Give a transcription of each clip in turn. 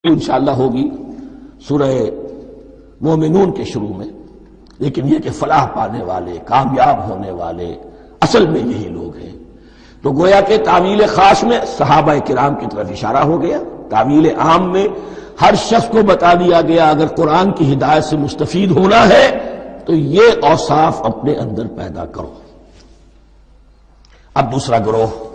انشاءاللہ ہوگی سورہ مومنون کے شروع میں، لیکن یہ کہ فلاح پانے والے، کامیاب ہونے والے اصل میں یہی لوگ ہیں۔ تو گویا کہ تعویل خاص میں صحابہ کرام کی طرف اشارہ ہو گیا، تعویل عام میں ہر شخص کو بتا دیا گیا اگر قرآن کی ہدایت سے مستفید ہونا ہے تو یہ اوصاف اپنے اندر پیدا کرو۔ اب دوسرا گروہ،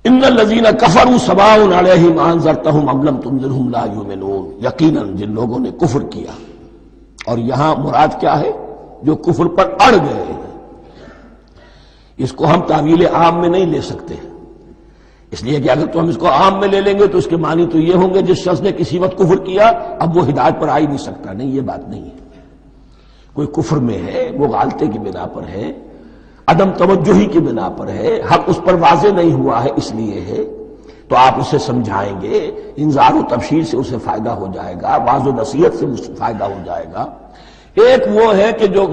ان الذین کفروا سواء علیہم انذرتہم ام لم تنذرہم لا یؤمنون، یقیناً جن لوگوں نے کفر کیا، اور یہاں مراد کیا ہے؟ جو کفر پر اڑ گئے ہیں۔ اس کو ہم تعویل عام میں نہیں لے سکتے، اس لیے کہ اگر تو ہم اس کو عام میں لے لیں گے تو اس کے معنی تو یہ ہوں گے جس شخص نے کسی وقت کفر کیا اب وہ ہدایت پر آ ہی نہیں سکتا۔ نہیں، یہ بات نہیں ہے۔ کوئی کفر میں ہے، وہ غالطے کی بنا پر ہے، عدم توجہی کی بنا پر ہے، حق اس پر واضح نہیں ہوا ہے اس لیے ہے، تو آپ اسے سمجھائیں گے، انذار و تبشیر سے اسے فائدہ ہو جائے گا، واعظ و نصیحت سے فائدہ ہو جائے گا۔ ایک وہ ہے کہ جو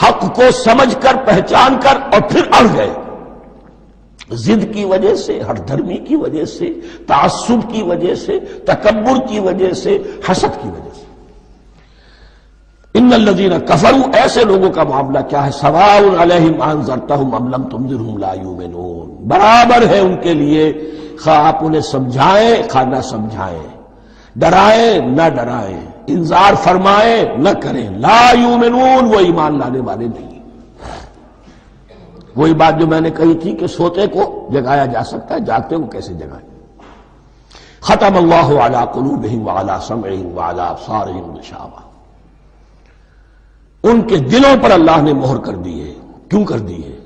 حق کو سمجھ کر، پہچان کر اور پھر اڑ گئے، ضد کی وجہ سے، ہٹ دھرمی کی وجہ سے، تعصب کی وجہ سے، تکبر کی وجہ سے، حسد کی وجہ سے۔ ان الذین کفروا، ایسے لوگوں کا معاملہ کیا ہے؟ سواء علیہم انذرتہم ام لم تنذرہم لا یؤمنون، برابر ہے ان کے لیے خواہ آپ انہیں سمجھائیں خواہ نہ سمجھائیں، ڈرائیں نہ ڈرائیں، انذار فرمائیں نہ کریں، لا یؤمنون، وہ ایمان لانے والے نہیں۔ وہی بات جو میں نے کہی تھی کہ سوتے کو جگایا جا سکتا ہے، جاگتے کو کیسے جگائیں؟ ختم اللہ علی قلوبہم وعلی سمعہم وعلی ابصارہم غشاوہ، ان کے دلوں پر اللہ نے مہر کر دی ہے۔ کیوں کر دی ہے؟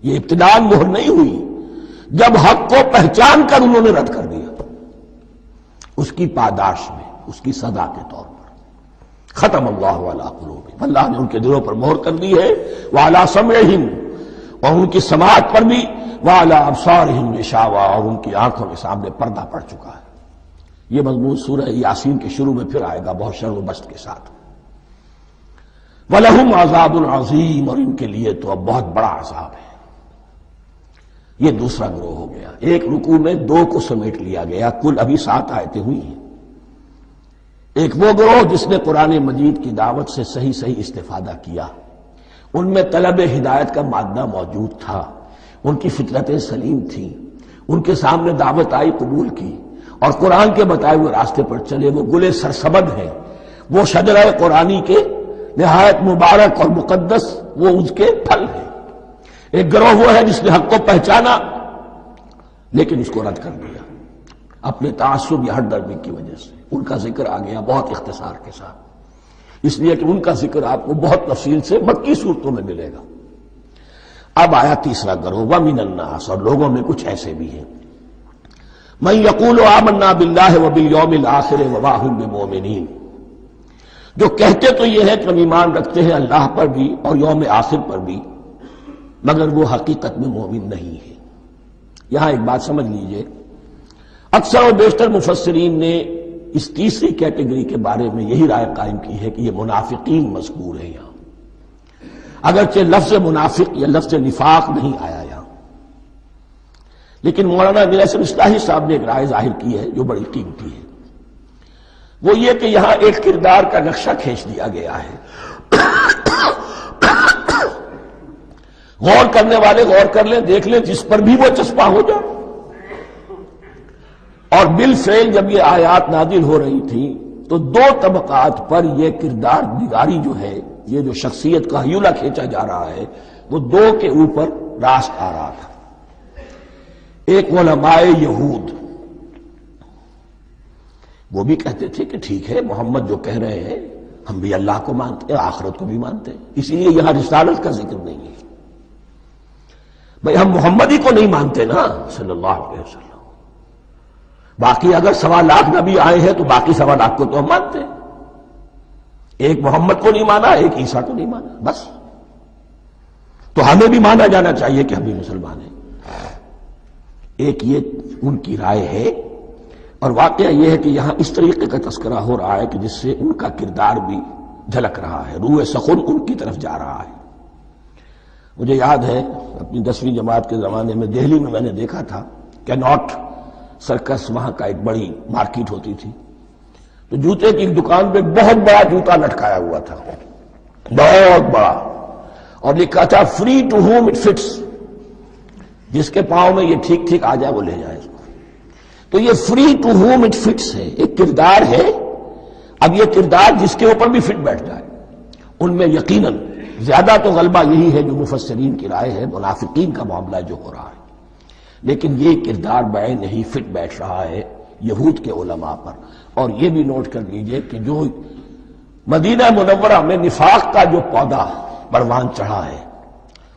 یہ ابتداءً مہر نہیں ہوئی، جب حق کو پہچان کر انہوں نے رد کر دیا، اس کی پاداش میں، اس کی سزا کے طور پر۔ ختم اللہ علی قلوبہم، اللہ نے ان کے دلوں پر مہر کر دی ہے، وعلی سمعہم، اور ان کی سماعت پر بھی، وعلی ابصارہم غشاوہ، اور ان کی آنکھوں کے سامنے پردہ پڑ چکا ہے۔ یہ مضمون سورہ یاسین کے شروع میں پھر آئے گا بہت شر و بست کے ساتھ۔ وَلَهُمْ عَذَابٌ عَظِيمٌ، اور ان کے لیے تو اب بہت بڑا عذاب ہے۔ یہ دوسرا گروہ ہو گیا، ایک رکوع میں دو کو سمیٹ لیا گیا، کل ابھی 7 آیتیں ہوئی ہیں۔ ایک وہ گروہ جس نے قرآن مجید کی دعوت سے صحیح استفادہ کیا، ان میں طلب ہدایت کا مادہ موجود تھا، ان کی فطرتیں سلیم تھیں، ان کے سامنے دعوت آئی، قبول کی، اور قرآن کے بتائے ہوئے راستے پر چلے۔ وہ گلے سرسبد ہیں، وہ شجرہ قرآنی کے نہایت مبارک اور مقدس، وہ اس کے پھل ہیں۔ ایک گروہ وہ ہے جس نے حق کو پہچانا لیکن اس کو رد کر دیا اپنے تعصب یا ہٹ درمی کی وجہ سے۔ ان کا ذکر آ گیا بہت اختصار کے ساتھ، اس لیے کہ ان کا ذکر آپ کو بہت تفصیل سے مکی صورتوں میں ملے گا۔ اب آیا تیسرا گروہ، وَمِنَ النَّاسِ، اور لوگوں میں کچھ ایسے بھی ہیں، مَن يَقُولُ آمَنَّا بِاللَّهِ وَبِالْيَوْمِ الْآخِرِ وَمَا هُم بِمُؤْمِنِينَ، جو کہتے تو یہ ہے کہ ہم ایمان رکھتے ہیں اللہ پر بھی اور یوم آخر پر بھی، مگر وہ حقیقت میں مومن نہیں ہے۔ یہاں ایک بات سمجھ لیجئے، اکثر و بیشتر مفسرین نے اس تیسری کیٹیگری کے بارے میں یہی رائے قائم کی ہے کہ یہ منافقین مذکور ہیں یہاں، اگرچہ لفظ منافق یا لفظ نفاق نہیں آیا یہاں، لیکن مولانا امیر احسن اصلاحی صاحب نے ایک رائے ظاہر کی ہے جو بڑی قیمتی ہے، وہ یہ کہ یہاں ایک کردار کا نقشہ کھینچ دیا گیا ہے۔ غور کرنے والے غور کر لیں، دیکھ لیں، جس پر بھی وہ چسپاں ہو جائے۔ اور بالفعل جب یہ آیات نازل ہو رہی تھیں تو دو طبقات پر یہ کردار نگاری جو ہے، یہ جو شخصیت کا ہیولہ کھینچا جا رہا ہے، وہ دو کے اوپر راست آ رہا تھا۔ ایک علماء یہود، وہ بھی کہتے تھے کہ ٹھیک ہے محمد جو کہہ رہے ہیں، ہم بھی اللہ کو مانتے ہیں، آخرت کو بھی مانتے ہیں، اسی لیے یہاں رسالت کا ذکر نہیں ہے۔ بھئی ہم محمد ہی کو نہیں مانتے نا صلی اللہ علیہ وسلم، باقی اگر 1.25 لاکھ نبی آئے ہیں تو باقی 1.25 لاکھ کو تو ہم مانتے ہیں، ایک محمد کو نہیں مانا، ایک عیسیٰ کو نہیں مانا، بس۔ تو ہمیں بھی مانا جانا چاہیے کہ ہم بھی مسلمان ہیں۔ ایک یہ ان کی رائے ہے، اور واقعہ یہ ہے کہ یہاں اس طریقے کا تذکرہ ہو رہا ہے کہ جس سے ان کا کردار بھی جھلک رہا ہے، روح سخن ان کی طرف جا رہا ہے۔ مجھے یاد ہے اپنی 10ویں جماعت کے زمانے میں دہلی میں نے دیکھا تھا کہ نوٹ سرکس وہاں کا ایک بڑی مارکیٹ ہوتی تھی، تو جوتے کی دکان پہ بہت بڑا جوتا لٹکایا ہوا تھا، بہت بڑا، اور لکھا تھا free to whom it fits, جس کے پاؤں میں یہ ٹھیک ٹھیک آ جائے وہ لے جائے اس کو۔ تو یہ free to whom it fits ہے، ایک کردار ہے۔ اب یہ کردار جس کے اوپر بھی فٹ بیٹھ جائے، ان میں یقیناً زیادہ تو غلبہ یہی ہے جو مفسرین کی رائے ہے، منافقین کا معاملہ جو ہو رہا ہے، لیکن یہ کردار بعین نہیں فٹ بیٹھ رہا ہے یہود کے علماء پر۔ اور یہ بھی نوٹ کر لیجئے کہ جو مدینہ منورہ میں نفاق کا جو پودا پروان چڑھا ہے،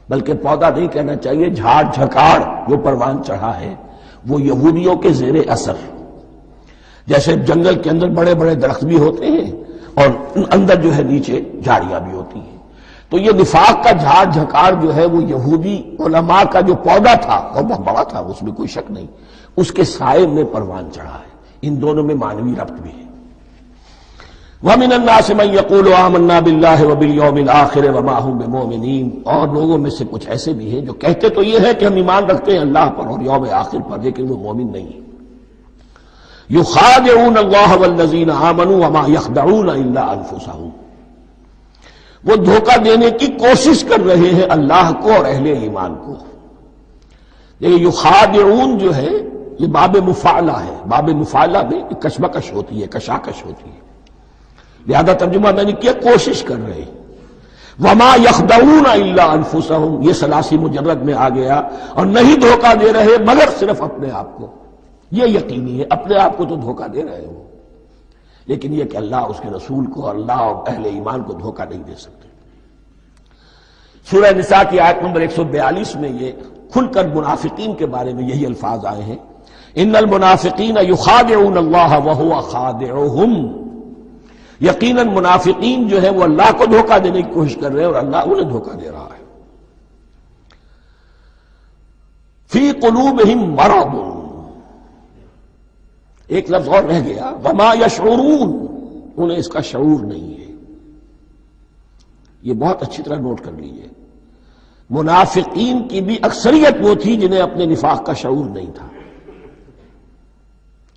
بلکہ پودا نہیں کہنا چاہیے، جھاڑ جھکاڑ جو پروان چڑھا ہے، وہ یہودیوں کے زیر اثر، جیسے جنگل کے اندر بڑے بڑے درخت بھی ہوتے ہیں اور اندر جو ہے نیچے جھاڑیاں بھی ہوتی ہیں، تو یہ نفاق کا جھاڑ جھکاڑ جو ہے وہ یہودی علماء کا جو پودا تھا اور بہت بڑا تھا، اس میں کوئی شک نہیں، اس کے سائے میں پروان چڑھا ہے۔ ان دونوں میں معنوی ربط بھی ہے۔ وَمِنَ النَّاسِ مَن يَقُولُ آمَنَّا بِاللَّهِ وَبِالْيَوْمِ الْآخِرِ وَمَا هُم بِمُؤْمِنِينَ، اور لوگوں میں سے کچھ ایسے بھی ہیں جو کہتے تو یہ ہے کہ ہم ایمان رکھتے ہیں اللہ پر اور یوم آخر پر، لیکن وہ مومن نہیں ہیں۔ يُخَادِعُونَ اللَّهَ وَالَّذِينَ آمَنُوا وَمَا يَخْدَعُونَ إِلَّا أَنفُسَهُمْ، وہ دھوکہ دینے کی کوشش کر رہے ہیں اللہ کو اور اہل ایمان کو۔ یہ یخادعون جو ہے یہ باب مفعلہ ہے، باب مفعلہ میں کشمکش ہوتی ہے، کشاکش ہوتی ہے، لہذا ترجمہ میں نے کیا کوشش کر رہے ہیں۔ وما یخدعون الا انفسهم، یہ ثلاثی مجرد میں آ گیا، اور نہیں دھوکہ دے رہے مگر صرف اپنے آپ کو۔ یہ یقینی ہے اپنے آپ کو تو دھوکہ دے رہے ہو، لیکن یہ کہ اللہ اس کے رسول کو اور اللہ اور اہل ایمان کو دھوکہ نہیں دے سکتے۔ سورہ نساء کی آیت نمبر 142 میں یہ کھل کر منافقین کے بارے میں یہی الفاظ آئے ہیں، ان المنافقین یخادعون اللہ وہو خادعہم، یقیناً منافقین جو ہے وہ اللہ کو دھوکہ دینے کی کوشش کر رہے ہیں اور اللہ انہیں دھوکہ دے رہا ہے۔ فی قلوبہم مرض، ایک لفظ اور رہ گیا، وما یشعرون، انہیں اس کا شعور نہیں ہے۔ یہ بہت اچھی طرح نوٹ کر لیجیے، منافقین کی بھی اکثریت وہ تھی جنہیں اپنے نفاق کا شعور نہیں تھا،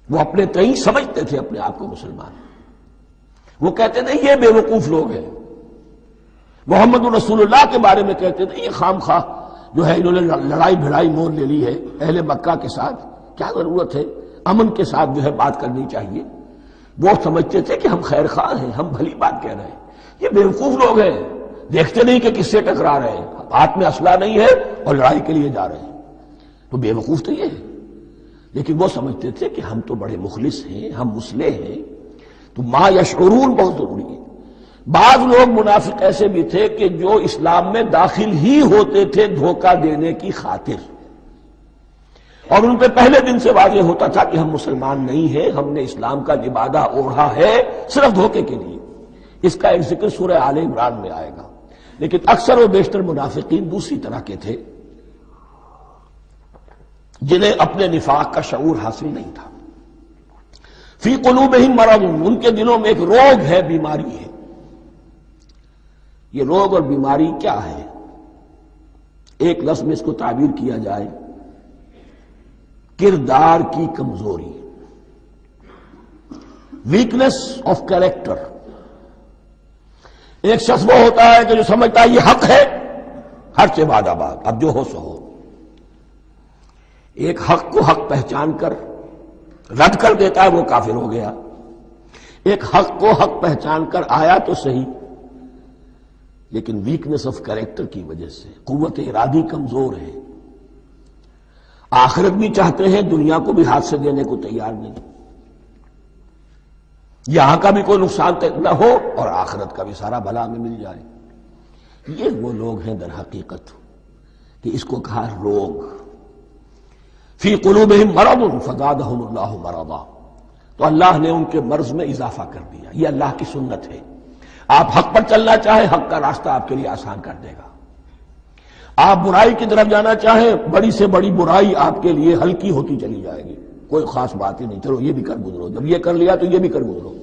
وہ اپنے تئیں سمجھتے تھے اپنے آپ کو مسلمان، وہ کہتے تھے یہ بے وقوف لوگ ہیں، محمد رسول اللہ کے بارے میں کہتے تھے یہ خام خواہ جو ہے انہوں نے لڑائی بھڑائی مول لے لی ہے اہل مکہ کے ساتھ، کیا ضرورت ہے، امن کے ساتھ جو ہے بات کرنی چاہیے۔ وہ سمجھتے تھے کہ ہم خیر خواہ ہیں، ہم بھلی بات کہہ رہے ہیں، یہ بے وقوف لوگ ہیں، دیکھتے نہیں کہ کس سے ٹکرا رہے ہیں، ہاتھ میں اسلحہ نہیں ہے اور لڑائی کے لیے جا رہے ہیں، تو بے وقوف تو یہ ہے۔ لیکن وہ سمجھتے تھے کہ ہم تو بڑے مخلص ہیں، ہم مصلح ہیں، تو ما یشعرون بہت ضروری ہے۔ بعض لوگ منافق ایسے بھی تھے کہ جو اسلام میں داخل ہی ہوتے تھے دھوکہ دینے کی خاطر، اور ان پہ پہلے دن سے واضح ہوتا تھا کہ ہم مسلمان نہیں ہیں، ہم نے اسلام کا لبادہ اوڑھا ہے صرف دھوکے کے لیے۔ اس کا ایک ذکر سورہ آل عمران میں آئے گا، لیکن اکثر و بیشتر منافقین دوسری طرح کے تھے جنہیں اپنے نفاق کا شعور حاصل نہیں تھا۔ فی قلوبہم مرض، ان کے دلوں میں ایک روگ ہے، بیماری ہے۔ یہ روگ اور بیماری کیا ہے؟ ایک لفظ میں اس کو تعبیر کیا جائے، کردار کی کمزوری، ویکنس آف کیریکٹر۔ ایک شخص وہ ہوتا ہے کہ جو سمجھتا ہے یہ حق ہے، حق سے بعد آباد، اب جو ہو سو ہو۔ ایک حق کو حق پہچان کر رد کر دیتا ہے، وہ کافر ہو گیا۔ ایک حق کو حق پہچان کر آیا تو صحیح، لیکن ویکنس آف کیریکٹر کی وجہ سے قوت ارادی کمزور ہے، آخرت بھی چاہتے ہیں، دنیا کو بھی ہاتھ سے دینے کو تیار نہیں، یہاں کا بھی کوئی نقصان نہ ہو اور آخرت کا بھی سارا بھلا ہمیں مل جائے۔ یہ وہ لوگ ہیں در حقیقت کہ اس کو کہا روگ۔ فی قلوبہم مرض فزادہم اللہ مرضا، تو اللہ نے ان کے مرض میں اضافہ کر دیا۔ یہ اللہ کی سنت ہے، آپ حق پر چلنا چاہیں حق کا راستہ آپ کے لیے آسان کر دے گا، آپ برائی کی طرف جانا چاہیں بڑی سے بڑی برائی آپ کے لیے ہلکی ہوتی چلی جائے گی، کوئی خاص بات ہی نہیں، چلو یہ بھی کر گزرو، جب یہ کر لیا تو یہ بھی کر گزرو۔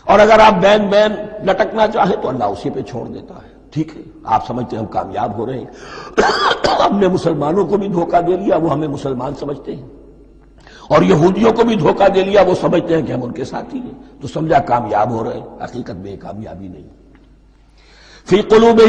اور اگر آپ بین بین لٹکنا چاہیں تو اللہ اسی پہ چھوڑ دیتا ہے، ٹھیک ہے آپ سمجھتے ہیں ہم کامیاب ہو رہے ہیں، ہم نے مسلمانوں کو بھی دھوکہ دے لیا، وہ ہمیں مسلمان سمجھتے ہیں، اور یہودیوں کو بھی دھوکہ دے لیا، وہ سمجھتے ہیں کہ ہم ان کے ساتھی ہیں، تو سمجھا کامیاب ہو رہے ہیں، حقیقت میں کامیابی نہیں۔ فی قلوبہم